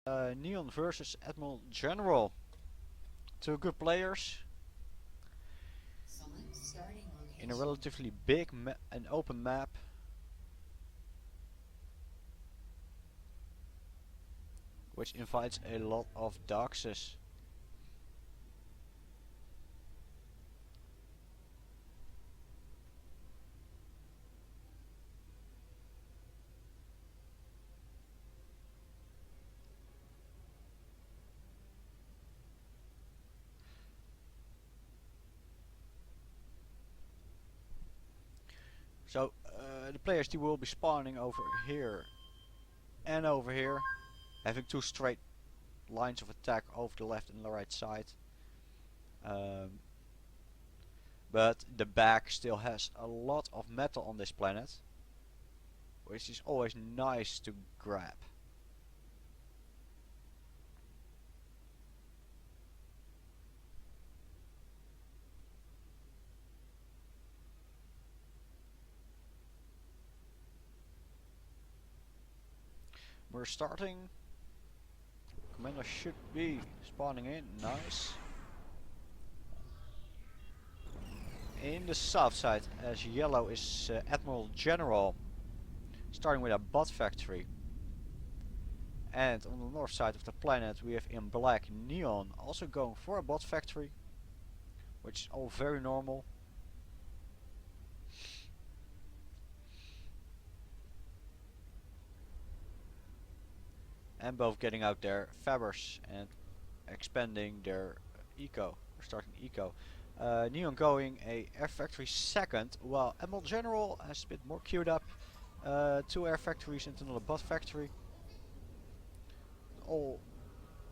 Neon versus Admiral General. Two good players in a relatively big and open map. Which invites a lot of doxes. So the players die will be spawning over here and over here, having two straight lines of attack over the left and the right side. But the back still has a lot of metal on this planet, which is always nice to grab. We're starting. Commander should be spawning in. Nice. In the south side, as yellow is Admiral General, starting with a bot factory. And on the north side of the planet we have in black Neon, also going for a bot factory, which is all very normal. And both getting out their fabbers and expanding their eco, or starting eco. Neon going a air factory second, while Admiral General has a bit more queued up. Two air factories and another bot factory. All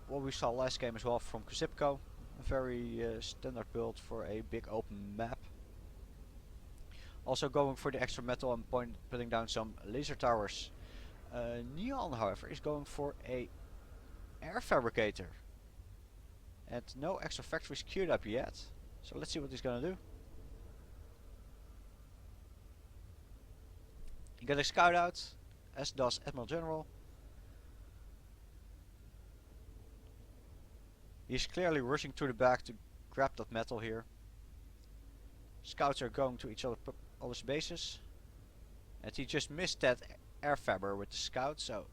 what we saw last game as well from Kusipko. A very standard build for a big open map. Also going for the extra metal and putting down some laser towers. Neon, however, is going for a air fabricator. And no extra factories queued up yet. So let's see what he's gonna do. He got a scout out, as does Admiral General. He's clearly rushing to the back to grab that metal here. Scouts are going to each other's bases. And he just missed that air fabber with the scout, so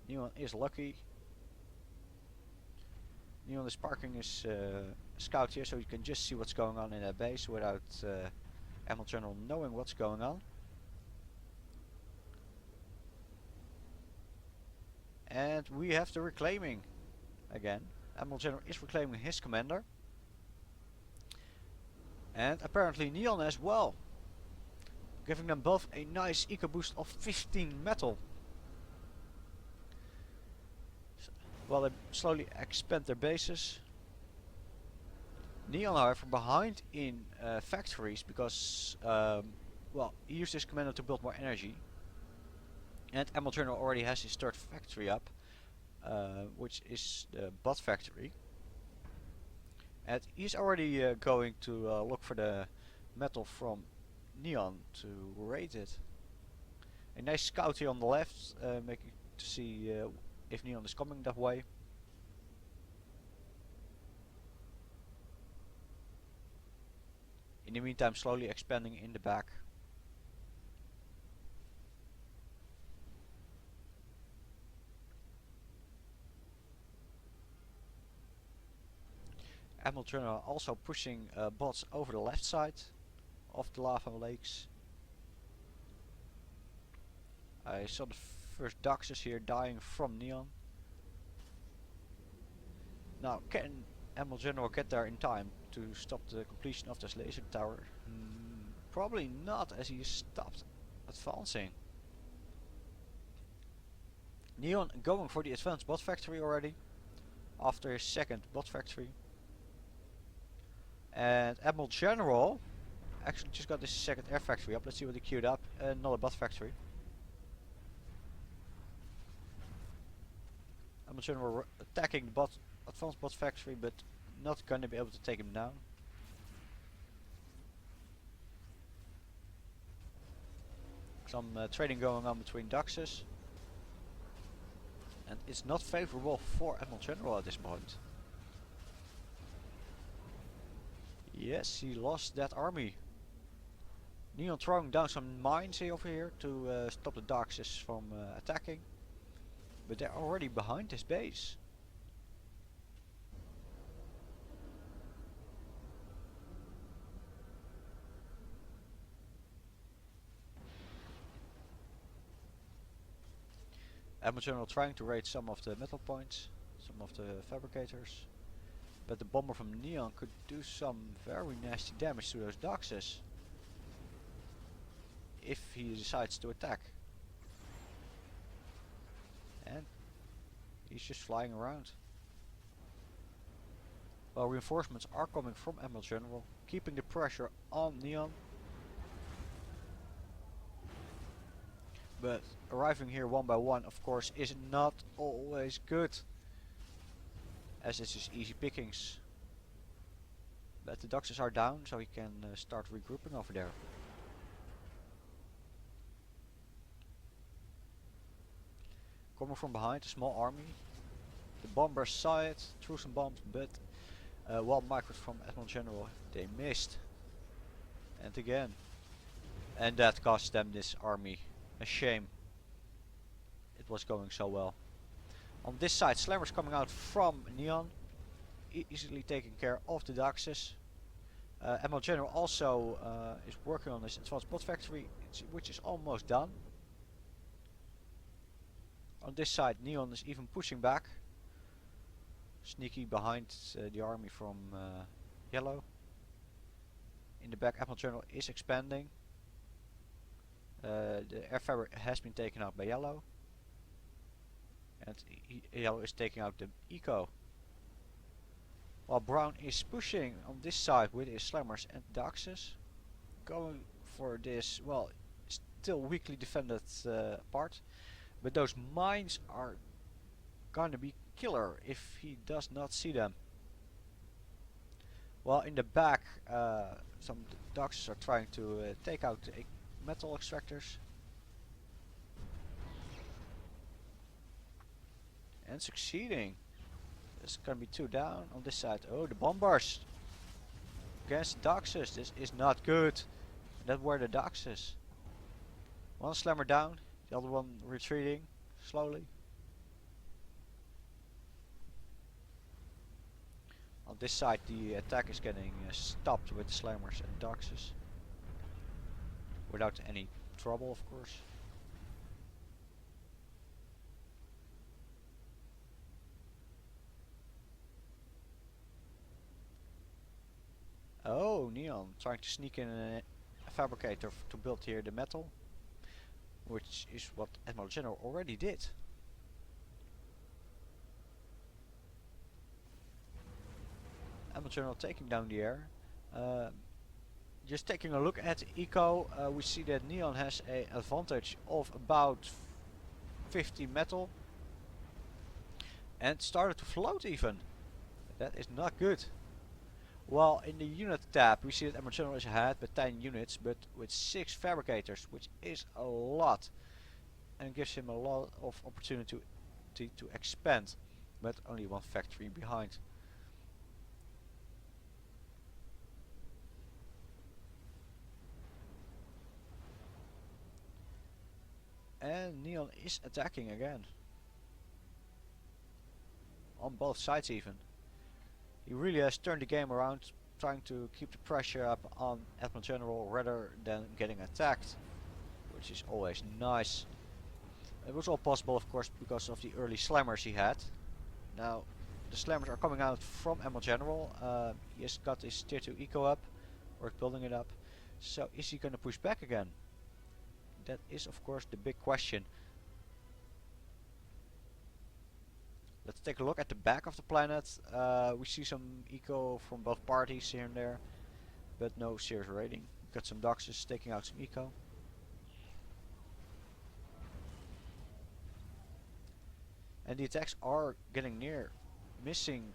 Neon is lucky. Neon is parking his scout here so you can just see what's going on in that base without Admiral General knowing what's going on. And we have the reclaiming again. Admiral General is reclaiming his commander. And apparently Neon as well. Giving them both a nice eco boost of 15 metal. While they slowly expand their bases. Neon, however, behind in factories because, well, he used his commander to build more energy. And Admiral General already has his third factory up, which is the bot factory. And he's already going to look for the metal from Neon to raid it. A nice scout here on the left, making to see if Neon is coming that way. In the meantime, slowly expanding in the back. Admiral General also pushing bots over the left side of the lava lakes. I saw the first doxes here dying from Neon. Now, can Admiral General get there in time to stop the completion of this laser tower? Probably not, as he stopped advancing. Neon going for the advanced bot factory already, after his second bot factory. And Admiral General actually just got his second air factory up. Let's see what he queued up. Another bot factory. Admiral General attacking the advanced bot factory, but not gonna be able to take him down. Some trading going on between doxes. And it's not favorable for AdmiralGeneral at this point. Yes, he lost that army. N3ON throwing down some mines over here to stop the Darks from attacking. But they're already behind his base. AdmiralGeneral trying to raid some of the metal points, some of the fabricators. But the bomber from N3ON could do some very nasty damage to those Darks if he decides to attack. And he's just flying around. Well, reinforcements are coming from AdmiralGeneral, keeping the pressure on N3ON. But arriving here one by one, of course, is not always good, as it's just easy pickings. But the Darks are down, so he can start regrouping over there. Coming from behind, a small army. The bombers saw it, threw some bombs, but one micros from AdmiralGeneral, they missed. And again. And that cost them this army. A shame. It was going so well. On this side, Slammers coming out from N3ON, easily taking care of the Darks. AdmiralGeneral also is working on this advanced bot factory, which is almost done. On this side, N3ON is even pushing back, sneaky behind the army from yellow. In the back, AdmiralGeneral is expanding. The air fabric has been taken out by yellow, and yellow is taking out the eco. While brown is pushing on this side with his slammers and Darks, going for this, well, still weakly defended part. But those mines are gonna be killer if he does not see them. While in the back, some Darks are trying to take out the metal extractors. And succeeding. There's gonna be 2 down on this side. Oh, the bombers against Darks. This is not good. That were the Darks. One slammer down, the other one retreating slowly. On this side, the attack is getting stopped with the slammers and Darks. Without any trouble, of course. Oh, N3ON trying to sneak in a fabricator to build here the metal, which is what AdmiralGeneral already did. AdmiralGeneral taking down the air. Just taking a look at the eco, we see that N3ON has an advantage of about 50 metal and started to float even. That is not good. While in the unit tab we see that AdmiralGeneral is ahead by 10 units, but with 6 fabricators, which is a lot, and gives him a lot of opportunity to expand, but only 1 factory behind. And N3ON is attacking again. On both sides even. He really has turned the game around, trying to keep the pressure up on AdmiralGeneral rather than getting attacked, which is always nice. It was all possible, of course, because of the early slammers he had. Now the slammers are coming out from AdmiralGeneral. He has got his tier 2 eco up, or building it up. So is he gonna push back again? That is, of course, the big question. Let's take a look at the back of the planet. We see some eco from both parties here and there, but no serious raiding. Got some Darks taking out some eco. And the attacks are getting near, missing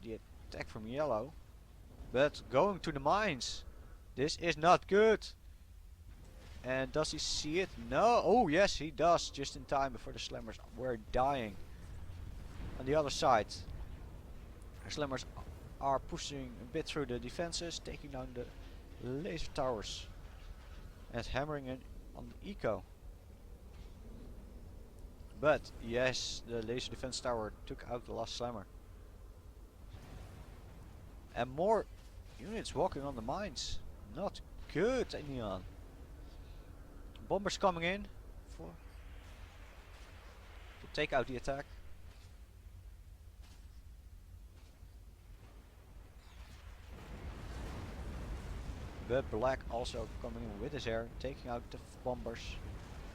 the attack from yellow, but going to the mines. This is not good. And does he see it? No. Oh yes, he does. Just in time before the Slammers were dying. On the other side, the Slammers are pushing a bit through the defenses, taking down the laser towers and hammering in on the eco. But yes, the laser defense tower took out the last Slammer. And more units walking on the mines. Not good, N3ON. Bombers coming in to take out the attack. But Black also coming in with his air, taking out the bombers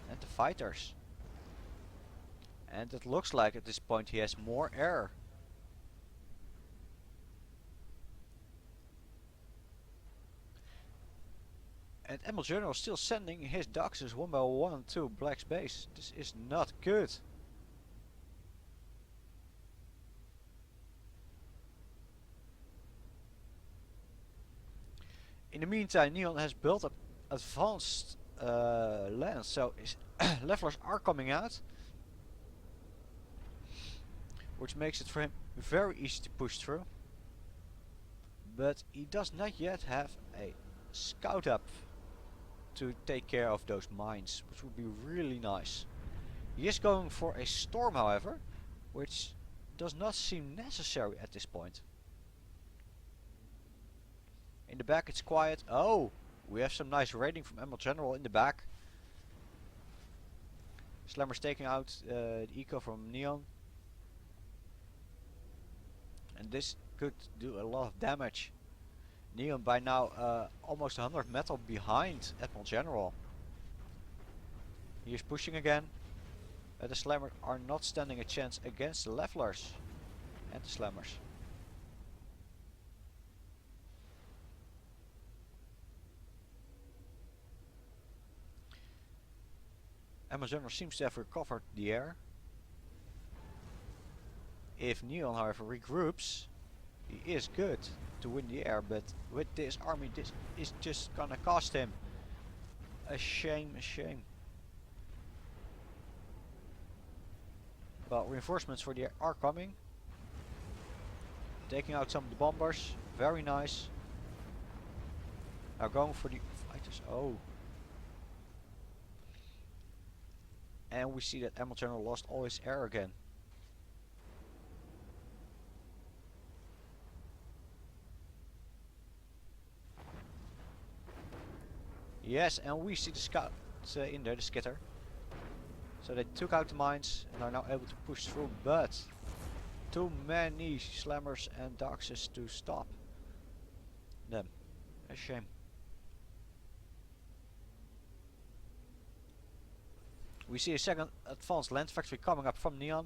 and the fighters. And it looks like at this point he has more air. And AdmiralGeneral still sending his Doxes one by one to Black's base. This is not good. In the meantime, N3ON has built up advanced land, so his levelers are coming out, which makes it for him very easy to push through. But he does not yet have a scout up to take care of those mines, which would be really nice. He is going for a storm, however, which does not seem necessary at this point. In the back it's quiet. Oh, we have some nice raiding from AdmiralGeneral in the back. Slammer's taking out the eco from N3ON. And this could do a lot of damage. N3ON by now almost 100 metal behind AdmiralGeneral. He is pushing again. The Slammers are not standing a chance against the levelers and the Slammers. AdmiralGeneral seems to have recovered the air. If N3ON however regroups, he is good to win the air, but with this army this is just gonna cost him. A shame, a shame. Well, reinforcements for the air are coming. Taking out some of the bombers, very nice. Now going for the fighters, oh. And we see that AdmiralGeneral lost all his air again. Yes, and we see the scouts in there, the skitter. So they took out the mines and are now able to push through, but too many Slammers and Doxes to stop them. A shame. We see a second advanced land factory coming up from N3ON.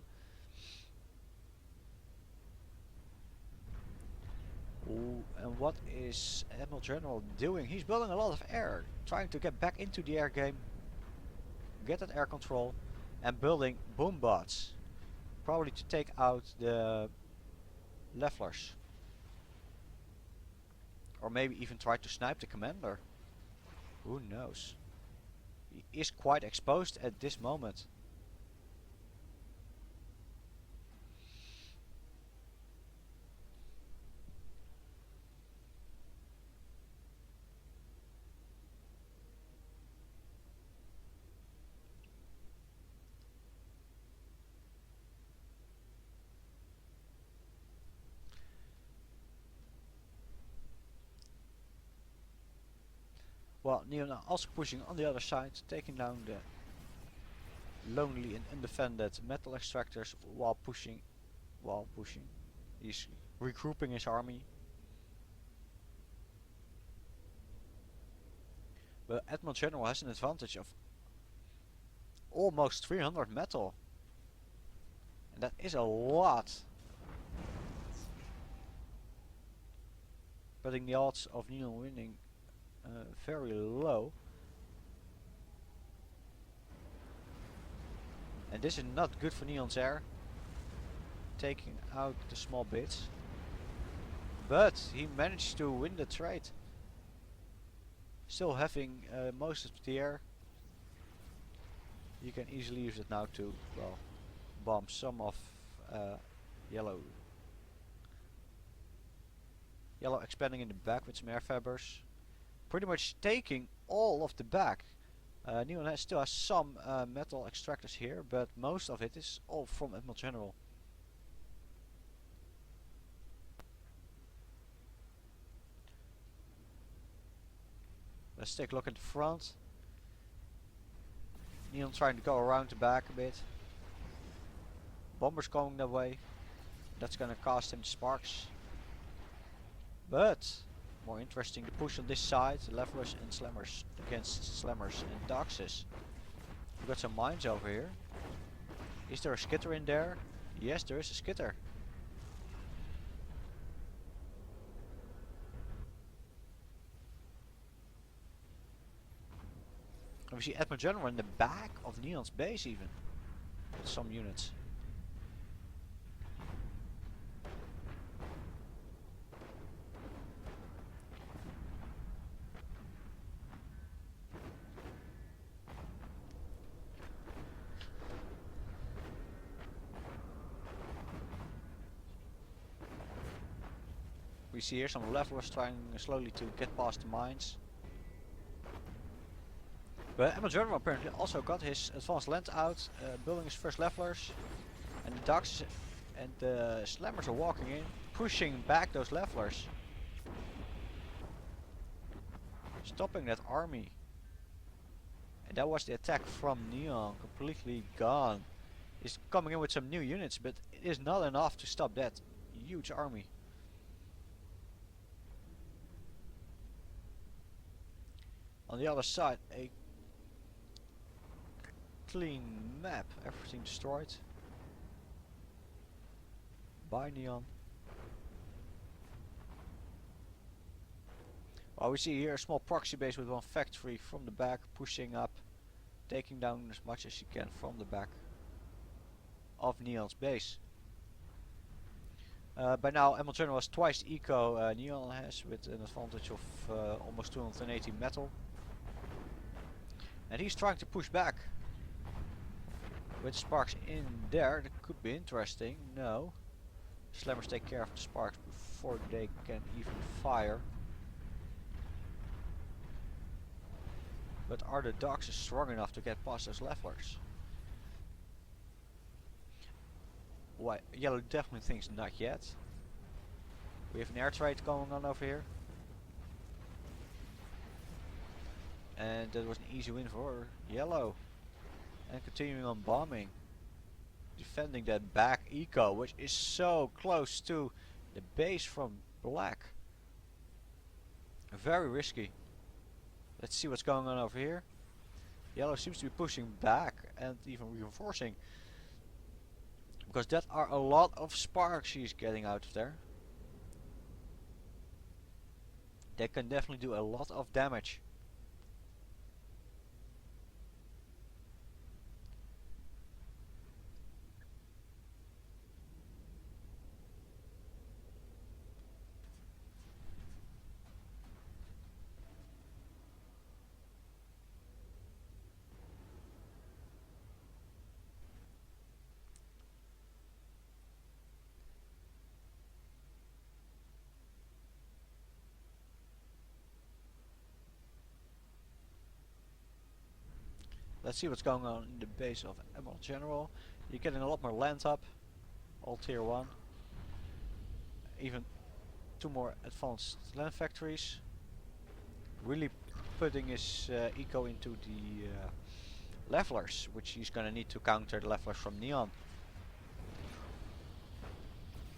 Ooh, and what is AdmiralGeneral doing? He's building a lot of air, trying to get back into the air game, get that air control, and building boom bots, probably to take out the levelers, or maybe even try to snipe the commander. Who knows? He is quite exposed at this moment. Well, N3ON now also pushing on the other side, taking down the lonely and undefended metal extractors while pushing. He's regrouping his army. But AdmiralGeneral has an advantage of almost 300 metal. And that is a lot. Putting the odds of N3ON winning very low. And this is not good for N3ON's air. Taking out the small bits. But he managed to win the trade. Still having most of the air. You can easily use it now to, well, bomb some of yellow. Yellow expanding in the back with some air fabbers. Pretty much taking all of the back. Neon still has some metal extractors here, but most of it is all from AdmiralGeneral. Let's take a look at the front. Neon trying to go around the back a bit. Bombers going that way. That's gonna cost him sparks. But more interesting, the push on this side, levelers and slammers against slammers and doxes. We've got some mines over here. Is there a skitter in there? Yes, there is a skitter. And we see AdmiralGeneral in the back of Neon's base even. With some units. We see here some levelers trying slowly to get past the mines. But AdmiralGeneral apparently also got his advanced land out, building his first levelers. And the ducks and the slammers are walking in, pushing back those levelers. Stopping that army. And that was the attack from Neon, completely gone. He's coming in with some new units, but it is not enough to stop that huge army. On the other side, a clean map, everything destroyed by Neon. Well, we see here a small proxy base with one factory from the back, pushing up, taking down as much as you can from the back of Neon's base. By now AdmiralGeneral has twice the eco Neon has, with an advantage of almost 280 metal. And he's trying to push back. With sparks in there, that could be interesting. No. Slammers take care of the sparks before they can even fire. But are the dogs strong enough to get past those levelers? Why, Yellow definitely thinks not yet. We have an air trade going on over here. And that was an easy win for Yellow. And continuing on bombing. Defending that back eco, which is so close to the base from Black. Very risky. Let's see what's going on over here. Yellow seems to be pushing back and even reinforcing. Because that are a lot of sparks he's getting out of there. They can definitely do a lot of damage. Let's see what's going on in the base of AdmiralGeneral. You're getting a lot more land up. All tier 1. Even 2 more advanced land factories. Really putting his eco into the levelers, which he's gonna need to counter the levelers from Neon.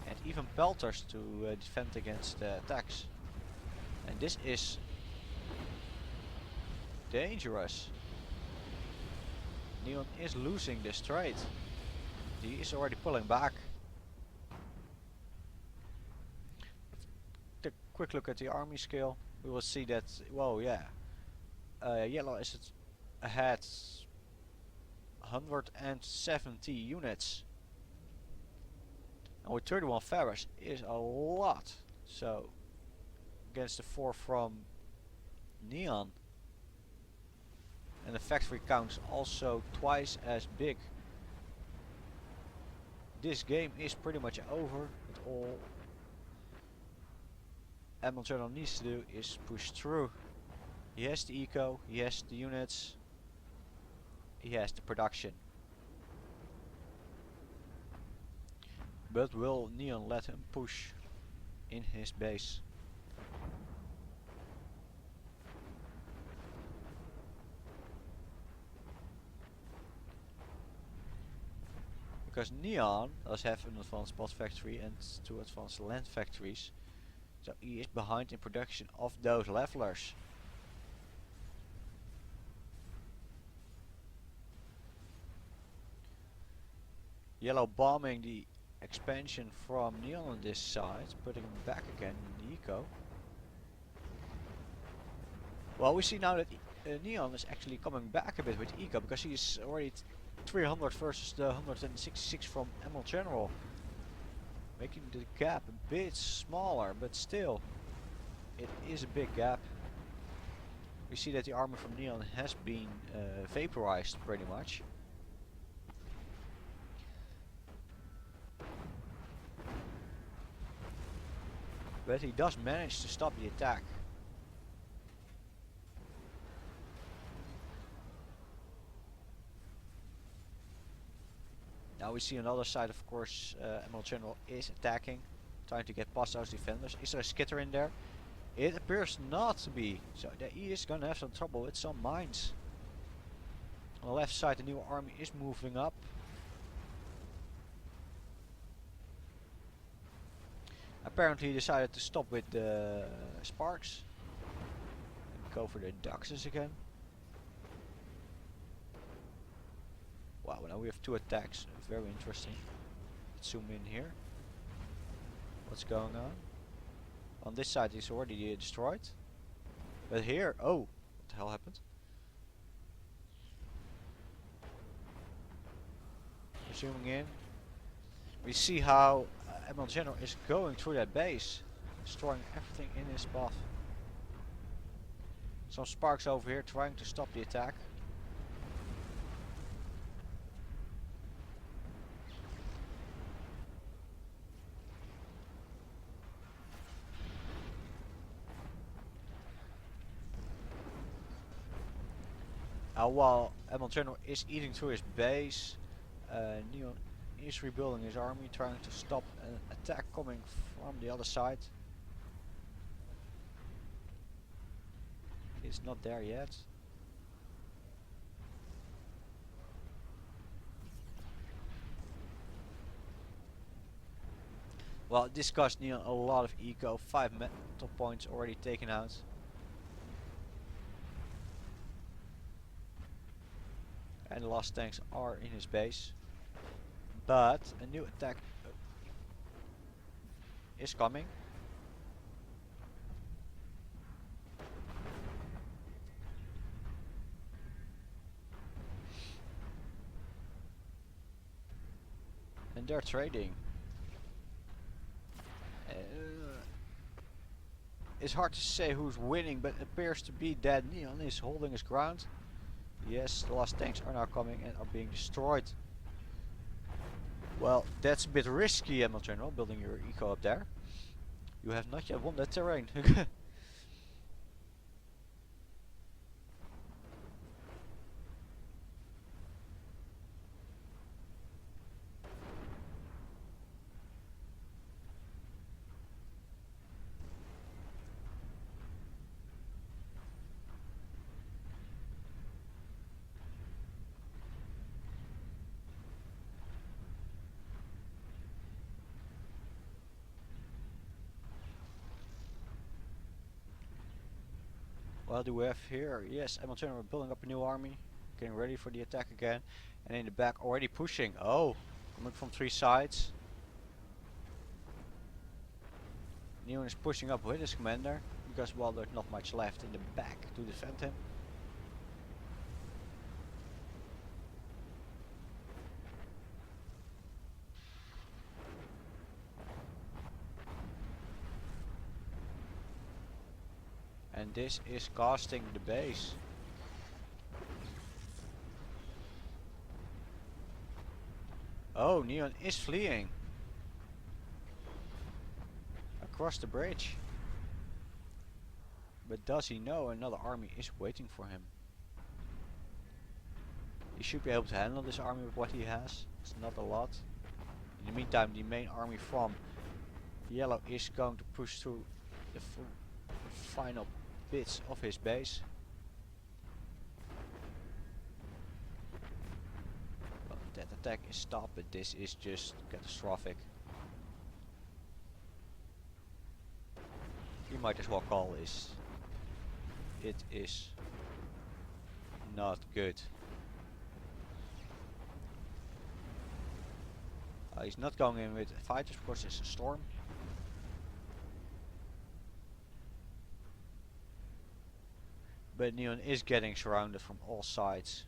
And even pelters to defend against attacks. And this is dangerous. Neon is losing this trade. He is already pulling back. Take a quick look at the army scale. We will see that, well, yeah. Yellow is ahead 170 units. And with 31 Ferris is a lot. So, against the 4 from Neon. and the factory counts also twice as big. This game is pretty much over, but all AdmiralGeneral needs to do is push through. He has the eco, he has the units, he has the production. But will N3ON let him push in his base? Because N3ON does have an advanced pod factory and 2 advanced land factories, so he is behind in production of those levelers. Yellow bombing the expansion from N3ON on this side, putting him back again in the eco. Well, we see now that N3ON is actually coming back a bit with eco, because he is already 300 versus the 166 from AdmiralGeneral, making the gap a bit smaller, but still it is a big gap. We see that the army from N3ON has been vaporized pretty much. But he does manage to stop the attack. Now we see on the other side, of course, AdmiralGeneral is attacking, trying to get past those defenders. Is there a skitter in there? It appears not to be, so he is gonna have some trouble with some mines. On the left side, the new army is moving up. Apparently he decided to stop with the sparks and go for the duxes again. Wow, now we have 2 attacks, very interesting. Let's zoom in here. What's going on? On this side he's already destroyed. But here, oh, what the hell happened? We're zooming in. We see how AdmiralGeneral is going through that base, destroying everything in his path. Some sparks over here trying to stop the attack. While AdmiralGeneral is eating through his base, N3ON is rebuilding his army, trying to stop an attack coming from the other side. He's not there yet. Well, this cost N3ON a lot of eco, 5 metal points already taken out. And the last tanks are in his base. But a new attack is coming. And they're trading. It's hard to say who's winning, but it appears to be that N3ON is holding his ground. Yes, the last tanks are now coming and are being destroyed. Well, that's a bit risky, AdmiralGeneral, building your eco up there. You have not yet won that terrain. What do we have here? Yes, AdmiralGeneral building up a new army, getting ready for the attack again, and in the back already pushing. Oh, coming from 3 sides. N3ON is pushing up with his commander, because well, there's not much left in the back to defend him. And this is costing the base. Oh, Neon is fleeing across the bridge. But does he know another army is waiting for him? He should be able to handle this army with what he has. It's not a lot. In the meantime, the main army from Yellow is going to push through the final bits of his base. Well, that attack is stopped, but this is just catastrophic. You might as well call this. It is not good. He's not going in with fighters, of course it's a storm. But Neon is getting surrounded from all sides.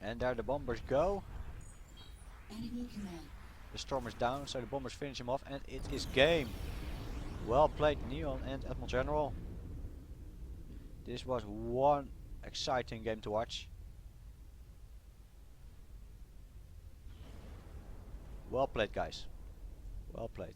And there the bombers go. Enemy command. The storm is down, so the bombers finish him off, and it is game. Well played, Neon and AdmiralGeneral. This was one exciting game to watch. Well played, guys. Well played.